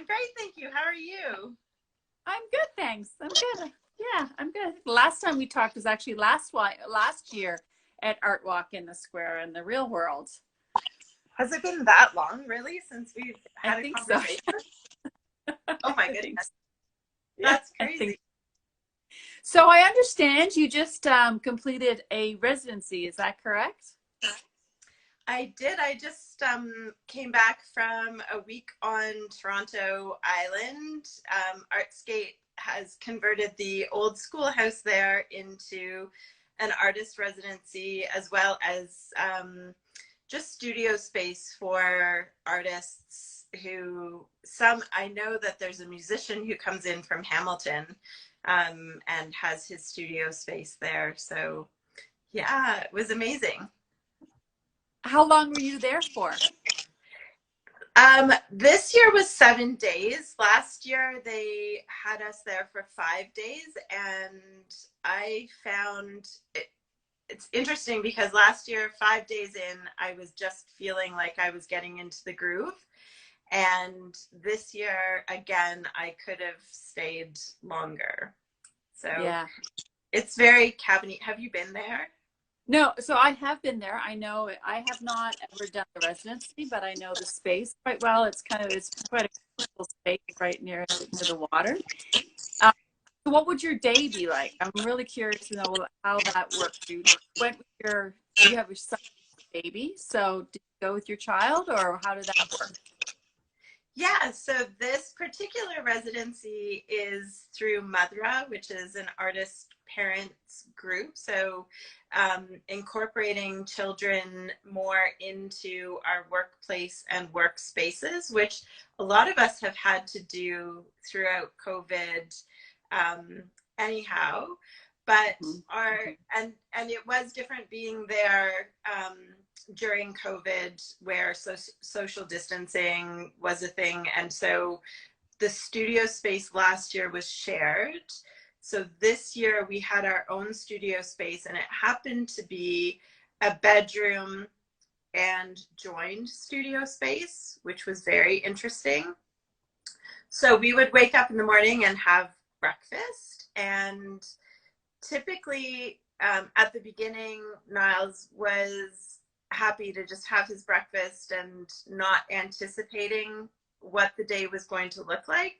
great, thank you. How are you? I'm good, thanks. I'm good. Yeah, I'm good. The last time we talked was actually last year at ArtWalk in the Square in the real world. Has it been that long, really, since we've I had a think so. conversation? Oh my I think goodness, so. Yeah, that's I think crazy. so. I understand you just completed a residency. Is that correct? I did. I just came back from a week on Toronto Island. Artscape has converted the old schoolhouse there into an artist residency, as well as just studio space for artists who, I know that there's a musician who comes in from Hamilton and has his studio space there. So yeah, it was amazing. How long were you there for? This year was 7 days. Last year they had us there for 5 days, and I found it's interesting because last year, 5 days in, I was just feeling like I was getting into the groove. And this year, again, I could have stayed longer. So Yeah. it's very cabiny. Have you been there? No, so I have been there. I know I have not ever done the residency, but I know the space quite well. It's quite a cool space right near the water. So what would your day be like? I'm really curious to know how that worked. You went with you have your son, baby. So did you go with your child, or how did that work? Yeah, so this particular residency is through Madra, which is an artist parents group. So incorporating children more into our workplace and workspaces, which a lot of us have had to do throughout COVID anyhow. But and it was different being there during COVID, where social distancing was a thing. And so the studio space last year was shared. So this year we had our own studio space, and it happened to be a bedroom and joined studio space, which was very interesting. So we would wake up in the morning and have breakfast, and typically at the beginning, Niles was happy to just have his breakfast and not anticipating what the day was going to look like.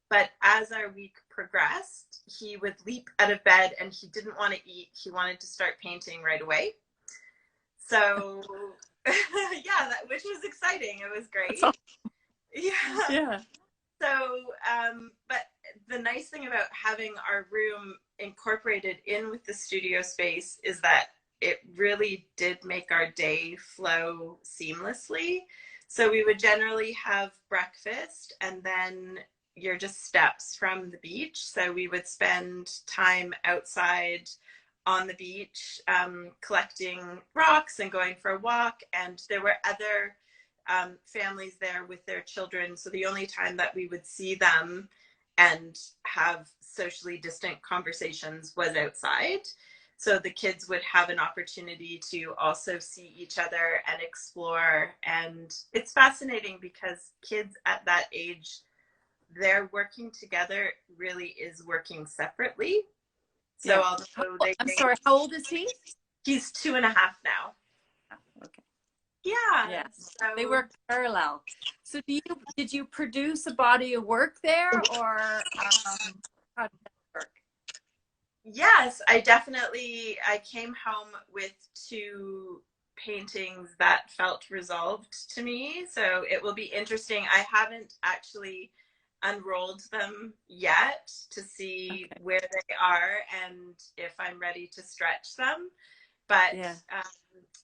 But as our week progressed, he would leap out of bed and he didn't want to eat. He wanted to start painting right away. So yeah, which was exciting. It was great. Awesome. Yeah. Yeah. So, but the nice thing about having our room incorporated in with the studio space is that it really did make our day flow seamlessly. So we would generally have breakfast, and then you're just steps from the beach. So we would spend time outside on the beach, collecting rocks and going for a walk. And there were other families there with their children. So the only time that we would see them and have socially distant conversations was outside. So the kids would have an opportunity to also see each other and explore. And it's fascinating because kids at that age, their working together really is working separately. So although I'm sorry, how old is he? He's 2.5 now. Okay. Yeah. Yeah. So They work parallel. So did you produce a body of work there, or how did that work? yes, I came home with 2 paintings that felt resolved to me. So it will be interesting. I haven't actually unrolled them yet to see where they are and if I'm ready to stretch them. But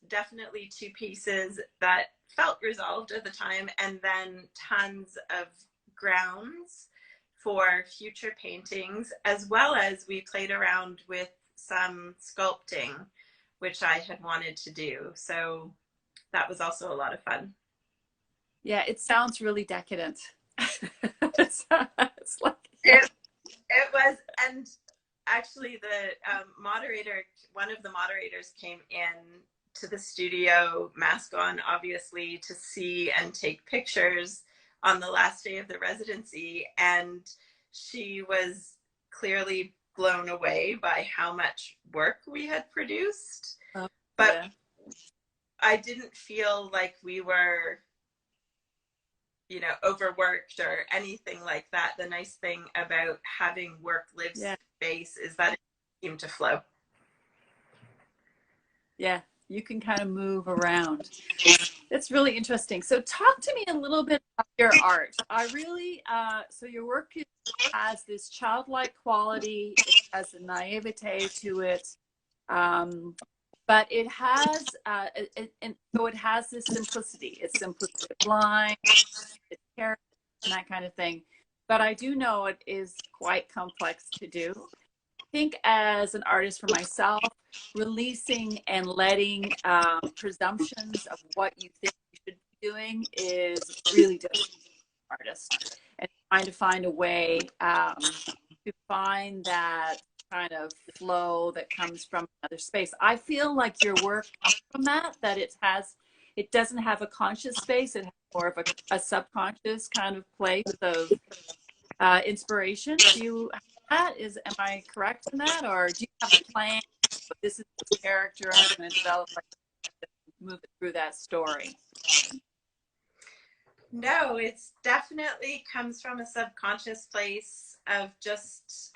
definitely 2 pieces that felt resolved at the time, and then tons of grounds for future paintings, as well as we played around with some sculpting, which I had wanted to do. So that was also a lot of fun. Yeah, it sounds really decadent. It's like, it was, and actually the one of the moderators came in to the studio, mask on, obviously, to see and take pictures on the last day of the residency, and she was clearly blown away by how much work we had produced. Oh, But yeah. I didn't feel like we were, overworked or anything like that. The nice thing about having work live Yeah. space is that it seemed to flow. Yeah. You can kind of move around. That's really interesting. So talk to me a little bit about your art. I really, so your work has this childlike quality, it has a naivete to it, um, but it has, and so it has this simplicity. It's simplicity of line, it's character, and that kind of thing. But I do know it is quite complex to do. I think as an artist for myself, releasing and letting presumptions of what you think you should be doing is really difficult for an artist. And trying to find a way to find that kind of flow that comes from another space. I feel like your work comes from that it doesn't have a conscious space. It has more of a subconscious kind of place of inspiration. Do you have that? Am I correct in that, or do you have a plan? This is this character I'm going to develop, like, move it through that story. No, it's definitely comes from a subconscious place of just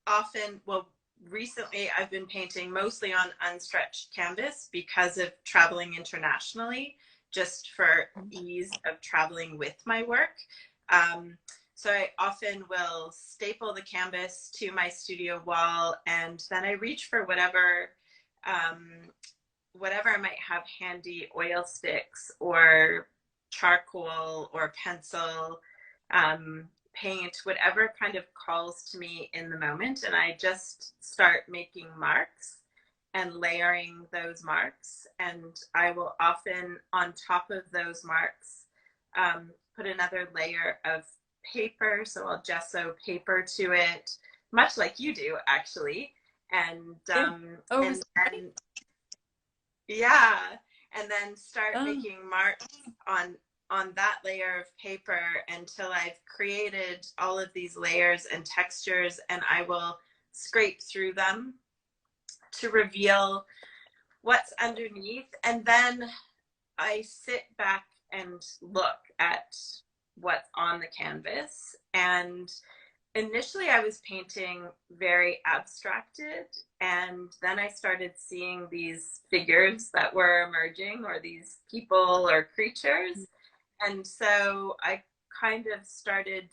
often, well, recently I've been painting mostly on unstretched canvas because of traveling internationally, just for ease of traveling with my work. So I often will staple the canvas to my studio wall, and then I reach for whatever I might have handy, oil sticks or charcoal or pencil, paint, whatever kind of calls to me in the moment. And I just start making marks and layering those marks. And I will often, on top of those marks, put another layer of paper. So I'll gesso paper to it, much like you do, actually. And Yeah. Oh, and then yeah, and then start oh, making marks on that layer of paper until I've created all of these layers and textures, and I will scrape through them to reveal what's underneath. And then I sit back and look at what's on the canvas. And initially I was painting very abstracted, and then I started seeing these figures that were emerging, or these people or creatures. And so I kind of started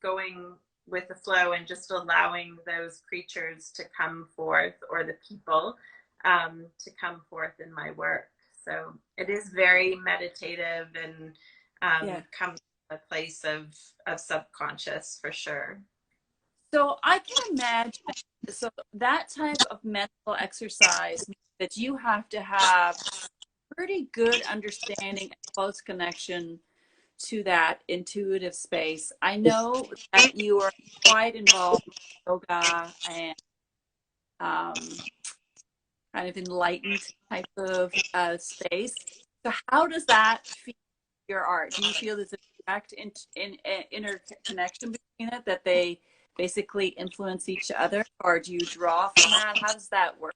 going with the flow and just allowing those creatures to come forth, or the people to come forth in my work. So it is very meditative, and yeah. comes from a place of subconscious for sure. So I can imagine. So that type of mental exercise means that you have to have pretty good understanding and close connection to that intuitive space. I know that you are quite involved with yoga and kind of enlightened type of space. So how does that feel your art? Do you feel there's a direct interconnection between it, that they basically influence each other, or do you draw from that? How does that work?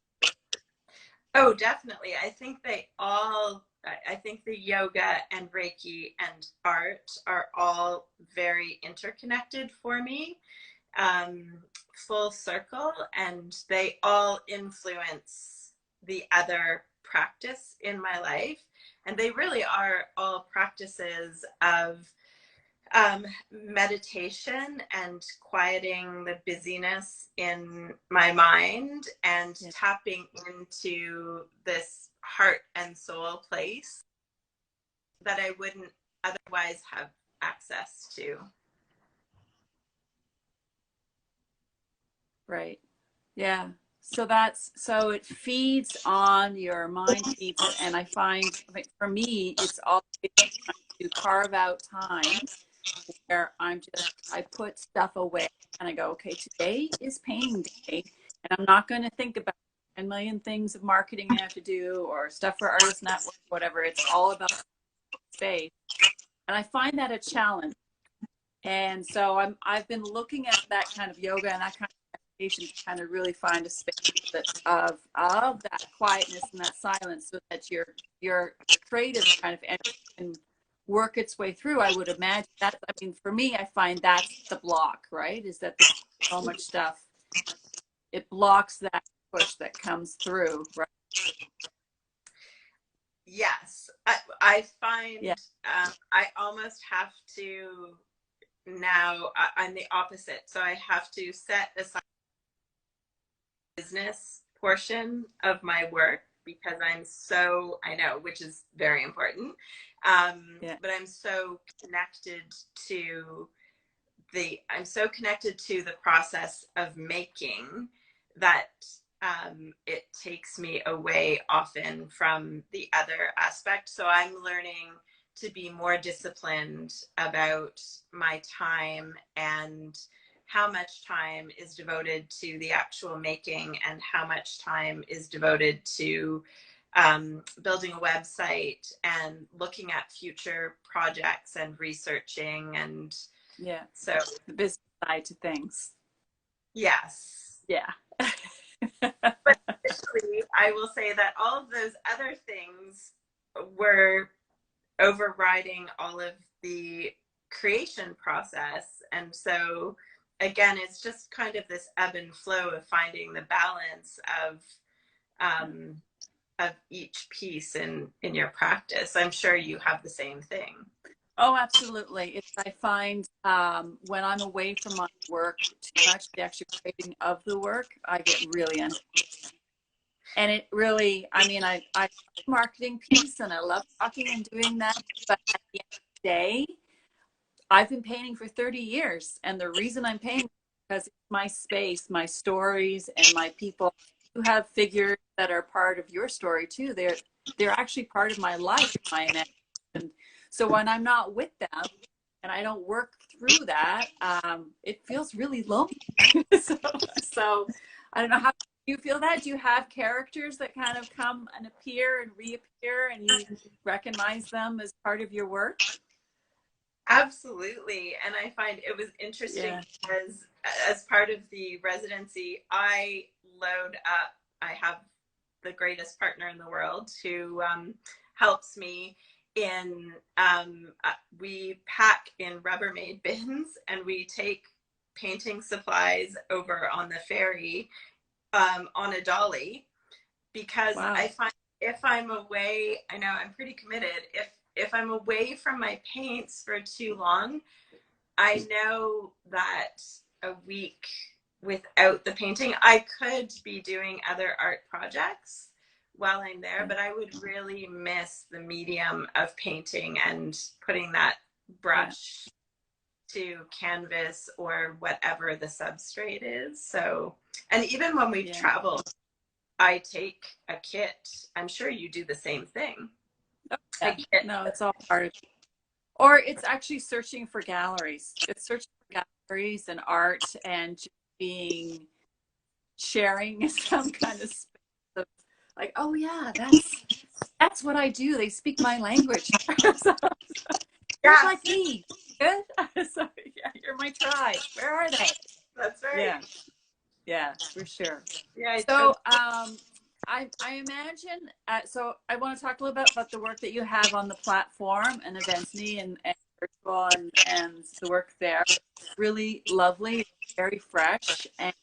Oh, definitely. I think the yoga and Reiki and art are all very interconnected for me, um, full circle, and they all influence the other practice in my life. And they really are all practices of meditation and quieting the busyness in my mind, and Yeah. tapping into this heart and soul place that I wouldn't otherwise have access to. Right. Yeah. So it feeds on your mind, feeds it, and I find, I mean, for me, it's always trying to carve out time where I put stuff away and I go, okay, today is painting day, and I'm not going to think about 10 million things of marketing I have to do or stuff for Artist Network, whatever. It's all about space. And I find that a challenge. And so I've been looking at that kind of yoga and that kind of meditation to kind of really find a space of that quietness and that silence, so that your creative kind of energy can work its way through. I would imagine that, I mean, for me, I find that's the block, right? Is that there's so much stuff, it blocks that push that comes through, right? Yes, I find Yeah. I almost have to now. I'm the opposite, so I have to set aside the business portion of my work because I'm so, I know, which is very important, Yeah. but I'm so connected to I'm so connected to the process of making that it takes me away often from the other aspect. So I'm learning to be more disciplined about my time and how much time is devoted to the actual making and how much time is devoted to building a website and looking at future projects and researching. And Yeah. so, The business side to things. yes. Yeah. But initially, I will say that all of those other things were overriding all of the creation process. And so, again, it's just kind of this ebb and flow of finding the balance um, of each piece in your practice. I'm sure you have the same thing. Oh, absolutely. I find when I'm away from my work too much, the actual creating of the work, I get really unhappy. And it really, I mean, I love the marketing piece and I love talking and doing that. But at the end of the day, I've been painting for 30 years. And the reason I'm painting is because it's my space, my stories, and my people. You have figures that are part of your story too. They're actually part of my life, my imagination. So when I'm not with them and I don't work through that, it feels really lonely. so I don't know, how do you feel that? Do you have characters that kind of come and appear and reappear and you recognize them as part of your work? Absolutely. And I find it was interesting Yeah. because as part of the residency, I load up, I have the greatest partner in the world who helps me in, we pack in Rubbermaid bins and we take painting supplies over on the ferry on a dolly because Wow. I find if I'm away, I know I'm pretty committed. If I'm away from my paints for too long, I know that a week without the painting, I could be doing other art projects while I'm there, but I would really miss the medium of painting and putting that Yeah. brush to canvas or whatever the substrate is. So, and even when we've Yeah. traveled, I take a kit. I'm sure you do the same thing. Oh, A yeah. kit. No, it's all part of, or it's actually searching for galleries. It's searching for galleries and art and just being sharing some kind of space of like, oh yeah, that's what I do. They speak my language. So, you're like Yes, me. Good. So yeah, you're my tribe. Where are they? that's right. Yeah, yeah, for sure. Yeah, I So totally. I imagine, so I want to talk a little bit about the work that you have on the platform and Eventsme and virtual and the work there. Really lovely, very fresh. And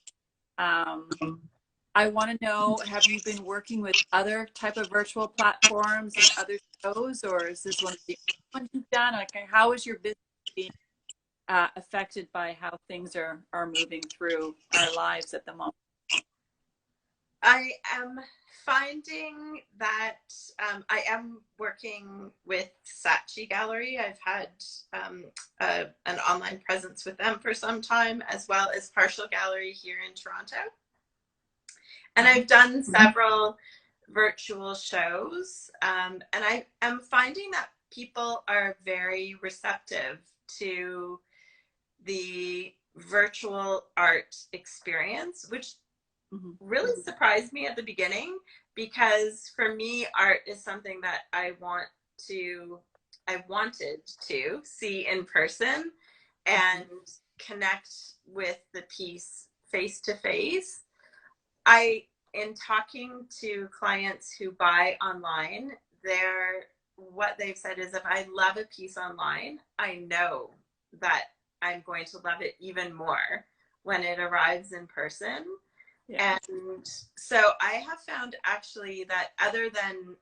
I want to know, have you been working with other type of virtual platforms and other shows, or is this one of the only ones you've done? Like, how is your business being affected by how things are moving through our lives at the moment? I am finding that I am working with Saatchi Gallery. I've had an online presence with them for some time, as well as Partial Gallery here in Toronto. And I've done several virtual shows, and I am finding that people are very receptive to the virtual art experience, which Mm-hmm. really surprised me at the beginning because for me, art is something that I want to I wanted to see in person and connect with the piece face to face. In talking to clients who buy online, what they've said is, if I love a piece online, I know that I'm going to love it even more when it arrives in person. Yeah. And so I have found actually that other than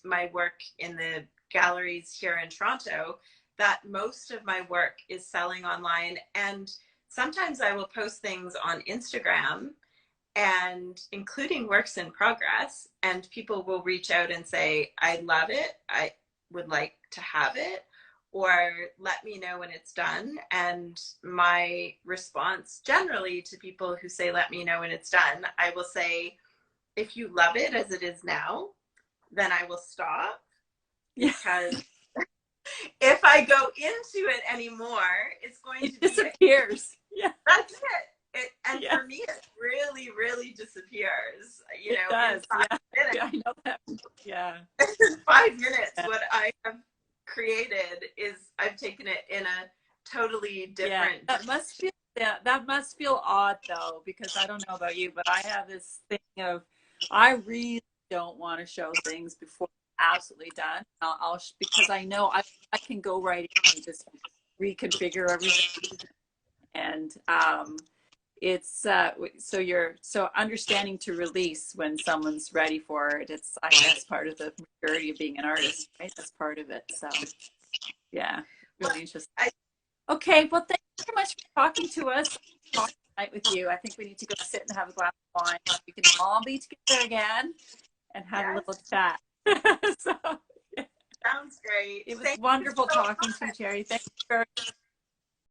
my work in the galleries here in Toronto, that most of my work is selling online. And sometimes I will post things on Instagram, and including works in progress, and people will reach out and say, I love it, I would like to have it, or let me know when it's done. And my response generally to people who say, let me know when it's done, I will say, if you love it as it is now, then I will stop. Because if I go into it anymore, it's going to disappears. Yeah. That's it. And for me, it really, really disappears. You know, does. In 5 minutes. I know that. Yeah. In 5 minutes, what I have created is I've taken it in a totally different. Yeah, that must feel odd though, because I don't know about you, but I have this thing of I really don't want to show things before I'm absolutely done. Because I know I can go right in and just reconfigure everything, and it's so understanding to release when someone's ready for it. It's, I guess, part of the maturity of being an artist, right? That's part of it. So yeah, really interesting. Okay, well, thank you so much for talking to us. Talk tonight with you. I think we need to go sit and have a glass of wine. We can all be together again and have a little chat. So sounds great. It was wonderful talking to you, Cherie. Thank you very